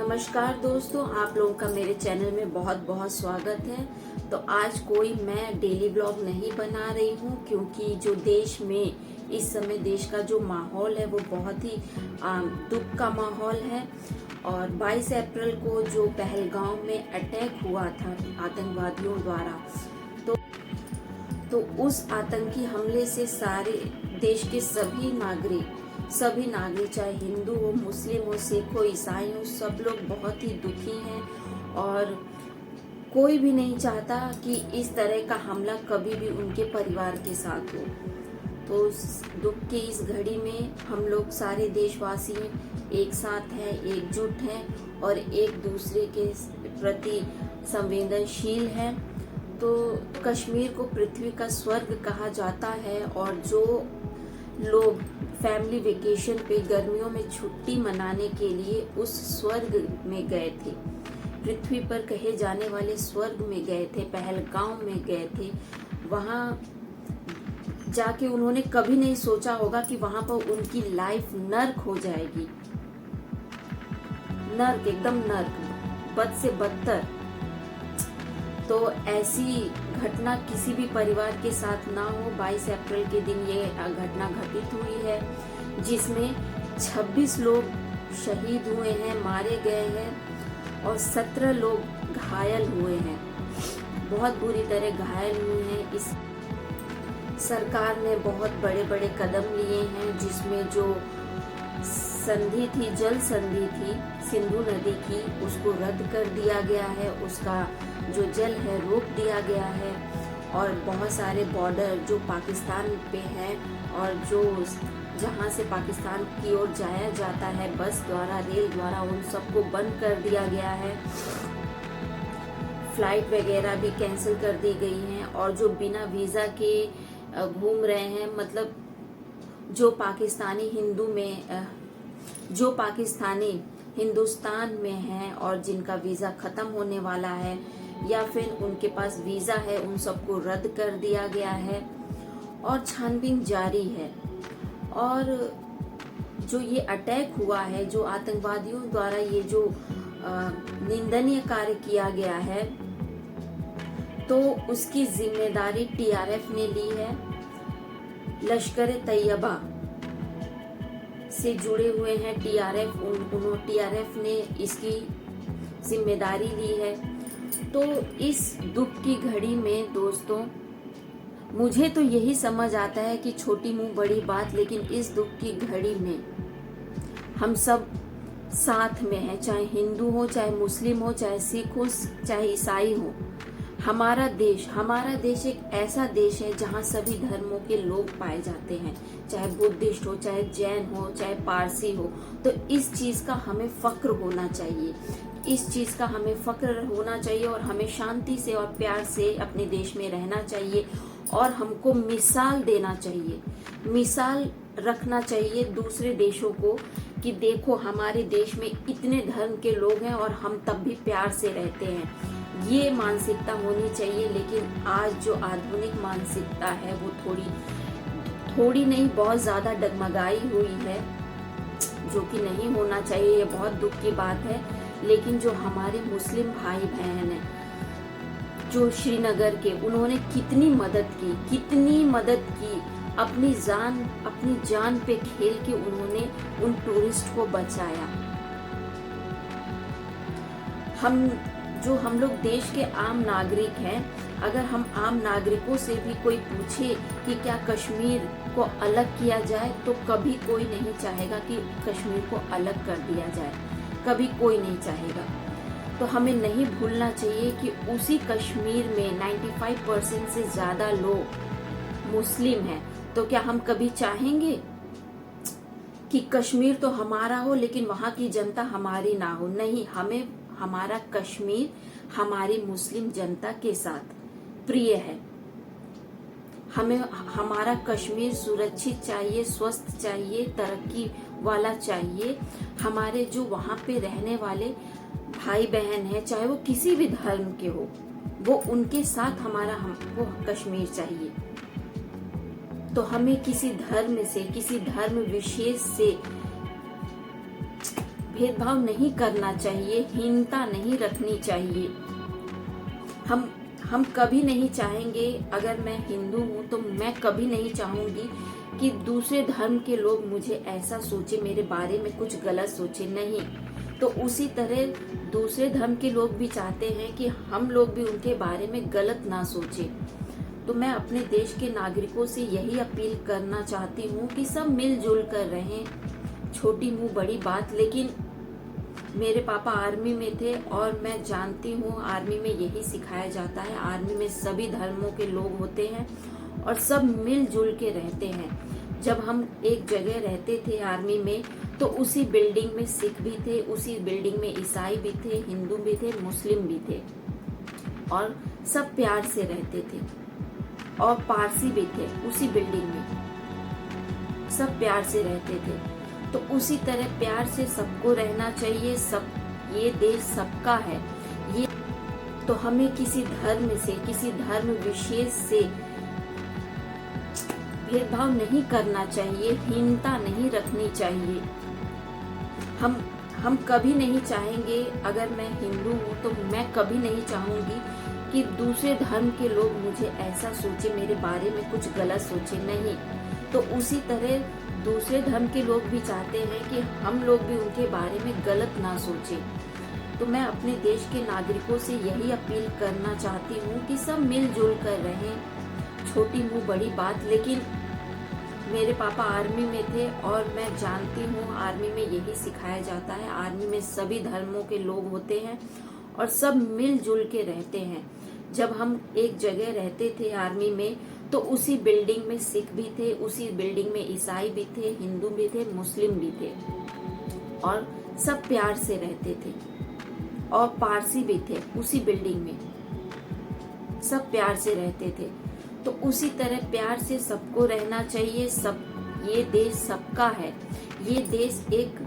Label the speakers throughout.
Speaker 1: नमस्कार दोस्तों, आप लोगों का मेरे चैनल में बहुत बहुत स्वागत है। तो आज कोई मैं डेली व्लॉग नहीं बना रही हूँ क्योंकि जो देश में इस समय देश का जो माहौल है वो बहुत ही दुख का माहौल है। और 22 अप्रैल को जो पहलगाम में अटैक हुआ था आतंकवादियों द्वारा, तो उस आतंकी हमले से सारे देश के सभी नागरिक चाहे हिंदू हो, मुस्लिम हो, सिख हो, ईसाई हो, सब लोग बहुत ही दुखी हैं। और कोई भी नहीं चाहता कि इस तरह का हमला कभी भी उनके परिवार के साथ हो। तो दुख की इस घड़ी में हम लोग सारे देशवासी एक साथ हैं, एकजुट हैं और एक दूसरे के प्रति संवेदनशील हैं। तो कश्मीर को पृथ्वी का स्वर्ग कहा जाता है और जो लोग फैमिली वेकेशन पे गर्मियों में छुट्टी मनाने के लिए उस स्वर्ग में गए थे, पृथ्वी पर कहे जाने वाले स्वर्ग में गए थे, पहलगाम में गए थे, वहाँ जाके उन्होंने कभी नहीं सोचा होगा कि वहाँ पर उनकी लाइफ नर्क हो जाएगी। नर्क, एकदम नर्क, बद से बदतर। तो ऐसी घटना किसी भी परिवार के साथ ना हो। 22 अप्रैल के दिन ये घटना घटित हुई है जिसमें 26 लोग शहीद हुए हैं, मारे गए हैं और 17 लोग घायल हुए हैं, बहुत बुरी तरह घायल हुए हैं। इस सरकार ने बहुत बड़े बड़े कदम लिए हैं जिसमें जो संधि थी, जल संधि थी सिंधु नदी की, उसको रद्द कर दिया गया है, उसका जो जल है रोक दिया गया है। और बहुत सारे बॉर्डर जो पाकिस्तान पे हैं और जो जहां से पाकिस्तान की ओर जाया जाता है बस द्वारा, रेल द्वारा, उन सबको बंद कर दिया गया है। फ्लाइट वगैरह भी कैंसिल कर दी गई हैं और जो बिना वीज़ा के घूम रहे हैं, मतलब जो पाकिस्तानी हिंदुस्तान में हैं और जिनका वीज़ा ख़त्म होने वाला है या फिर उनके पास वीज़ा है, उन सबको रद्द कर दिया गया है और छानबीन जारी है। और जो ये अटैक हुआ है, जो आतंकवादियों द्वारा ये जो निंदनीय कार्य किया गया है, तो उसकी जिम्मेदारी टीआरएफ ने ली है। लश्कर तैयबा से जुड़े हुए हैं टीआरएफ ने इसकी जिम्मेदारी ली है। तो इस दुख की घड़ी में दोस्तों, मुझे तो यही समझ आता है कि छोटी मुंह बड़ी बात, लेकिन इस दुख की घड़ी में हम सब साथ में हैं, चाहे हिंदू हो, चाहे मुस्लिम हो, चाहे सिख हो, चाहे ईसाई हो। हमारा देश एक ऐसा देश है जहाँ सभी धर्मों के लोग पाए जाते हैं, चाहे बुद्धिस्ट हो, चाहे जैन हो, चाहे पारसी हो। तो इस चीज का हमें फक्र होना चाहिए, और हमें शांति से और प्यार से अपने देश में रहना चाहिए और हमको मिसाल देना चाहिए, मिसाल रखना चाहिए दूसरे देशों को कि देखो हमारे देश में इतने धर्म के लोग हैं और हम तब भी प्यार से रहते हैं। ये मानसिकता होनी चाहिए। लेकिन आज जो आधुनिक मानसिकता है वो थोड़ी नहीं, बहुत ज्यादा डगमगाई हुई है, जो कि नहीं होना चाहिए। ये बहुत दुख की बात है। लेकिन जो हमारे मुस्लिम भाई बहन हैं जो श्रीनगर के, उन्होंने कितनी मदद की, अपनी जान पे खेल के उन्होंने उन टूरिस्ट को बचाया। हम लोग देश के आम नागरिक हैं। अगर हम आम नागरिकों से भी कोई पूछे कि क्या कश्मीर को अलग किया जाए, तो कभी कोई नहीं चाहेगा कि कश्मीर को अलग कर दिया जाए, कभी कोई नहीं चाहेगा। तो हमें नहीं भूलना चाहिए कि उसी कश्मीर में 95% से ज्यादा लोग मुस्लिम हैं। तो क्या हम कभी चाहेंगे कि कश्मीर तो हमारा हो लेकिन वहां की जनता हमारी ना हो? नहीं, हमें हमारा कश्मीर हमारी मुस्लिम जनता के साथ प्रिय है। हमें हमारा कश्मीर सुरक्षित चाहिए, स्वस्थ चाहिए, तरक्की वाला चाहिए। हमारे जो वहां पे रहने वाले भाई बहन हैं, चाहे वो किसी भी धर्म के हो, वो उनके साथ हमको कश्मीर चाहिए। तो हमें किसी धर्म विशेष से भेदभाव नहीं करना चाहिए, हीनता नहीं रखनी चाहिए। हम कभी नहीं चाहेंगे, अगर मैं हिंदू हूँ तो मैं कभी नहीं चाहूंगी कि दूसरे धर्म के लोग मुझे ऐसा सोचे, मेरे बारे में कुछ गलत सोचे, नहीं। तो उसी तरह दूसरे धर्म के लोग भी चाहते हैं कि हम लोग भी उनके बारे में गलत ना सोचे। तो मैं अपने देश के नागरिकों से यही अपील करना चाहती हूँ कि सब मिलजुल कर रहें। छोटी मुंह बड़ी बात, लेकिन मेरे पापा आर्मी में थे और मैं जानती हूँ आर्मी में यही सिखाया जाता है। आर्मी में सभी धर्मों के लोग होते हैं और सब मिलजुल के रहते हैं। जब हम एक जगह रहते थे आर्मी में, तो उसी बिल्डिंग में सिख भी थे, उसी बिल्डिंग में ईसाई भी थे, हिंदू भी थे, मुस्लिम भी थे, और सब प्यार से रहते थे। और पारसी भी थे उसी बिल्डिंग में, सब प्यार से रहते थे। तो उसी तरह प्यार से सबको रहना चाहिए। ये देश सबका है। ये तो हमें किसी धर्म से, किसी धर्म विशेष से भेदभाव नहीं करना चाहिए, हीनता नहीं रखनी चाहिए। हम कभी नहीं चाहेंगे, अगर मैं हिंदू हूँ तो मैं कभी नहीं चाहूंगी कि दूसरे धर्म के लोग मुझे ऐसा सोचे, मेरे बारे में कुछ गलत सोचे, नहीं। तो उसी तरह दूसरे धर्म के लोग भी चाहते हैं कि हम लोग भी उनके बारे में गलत ना सोचे। तो मैं अपने देश के नागरिकों से यही अपील करना चाहती हूँ कि सब मिलजुल कर रहें। छोटी मुंह बड़ी बात, लेकिन मेरे पापा आर्मी में थे और मैं जानती हूँ आर्मी में यही सिखाया जाता है। आर्मी में सभी धर्मों के लोग होते हैं और सब मिलजुल के रहते हैं। जब हम एक जगह रहते थे आर्मी में, तो उसी बिल्डिंग में सिख भी थे, उसी बिल्डिंग में ईसाई भी थे, हिंदू भी थे, मुस्लिम भी थे, और सब प्यार से रहते थे। और पारसी भी थे उसी बिल्डिंग में, सब प्यार से रहते थे। तो उसी तरह प्यार से सबको रहना चाहिए। ये देश सबका है। ये देश एक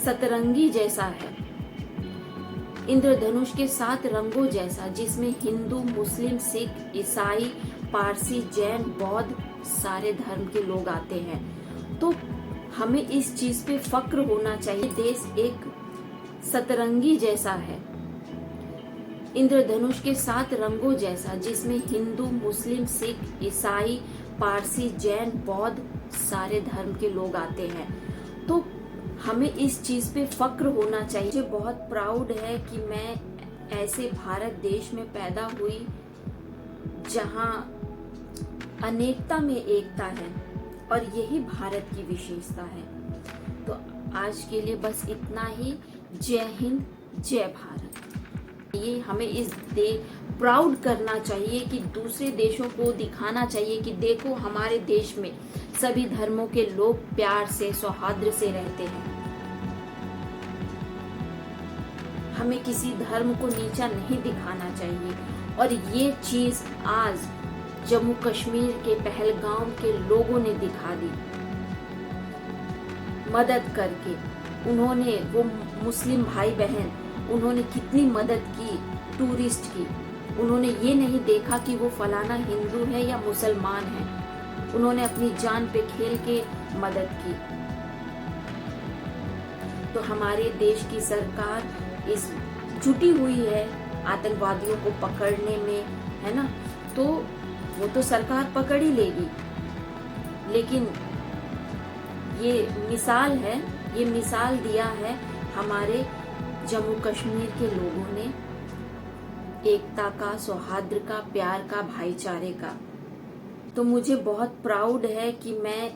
Speaker 1: सतरंगी जैसा है, इंद्रधनुष के 7 रंगों जैसा, जिसमें हिंदू, मुस्लिम, सिख, ईसाई, पारसी, जैन, बौद्ध, सारे धर्म के लोग आते हैं। तो हमें इस चीज पे फक्र होना चाहिए। देश एक सतरंगी जैसा है, इंद्रधनुष के 7 रंगों जैसा, जिसमें हिंदू, मुस्लिम, सिख, ईसाई, पारसी, जैन, बौद्ध, सारे धर्म के लोग आते हैं। तो हमें इस चीज पे फक्र होना चाहिए। मुझे बहुत प्राउड है कि मैं ऐसे भारत देश में पैदा हुई जहां अनेकता में एकता है, और यही भारत की विशेषता है। तो आज के लिए बस इतना ही। जय हिंद, जय भारत। ये हमें इस प्राउड करना चाहिए कि दूसरे देशों को दिखाना चाहिए कि देखो, हमारे देश में सभी धर्मों के लोग प्यार से, सौहार्द से रहते हैं। हमें किसी धर्म को नीचा नहीं दिखाना चाहिए। और ये चीज आज जम्मू कश्मीर के पहलगाम के लोगों ने दिखा दी, मदद करके। उन्होंने, वो मुस्लिम भाई बहन, उन्होंने कितनी मदद की टूरिस्ट की। उन्होंने ये नहीं देखा कि वो फलाना हिंदू है या मुसलमान है। उन्होंने अपनी जान पे खेल के मदद की। तो हमारे देश की सरकार इस जुटी हुई है आतंकवादियों को पकड़ने में, है ना। तो वो तो सरकार पकड़ ही लेगी, लेकिन ये मिसाल है, ये मिसाल दिया है हमारे जम्मू कश्मीर के लोगों ने, एकता का, सौहार्द का, प्यार का, भाईचारे का। तो मुझे बहुत प्राउड है कि मैं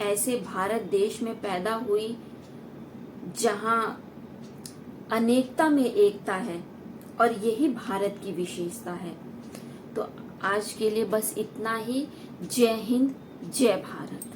Speaker 1: ऐसे भारत देश में पैदा हुई जहां अनेकता में एकता है, और यही भारत की विशेषता है। तो आज के लिए बस इतना ही। जय हिंद, जय भारत।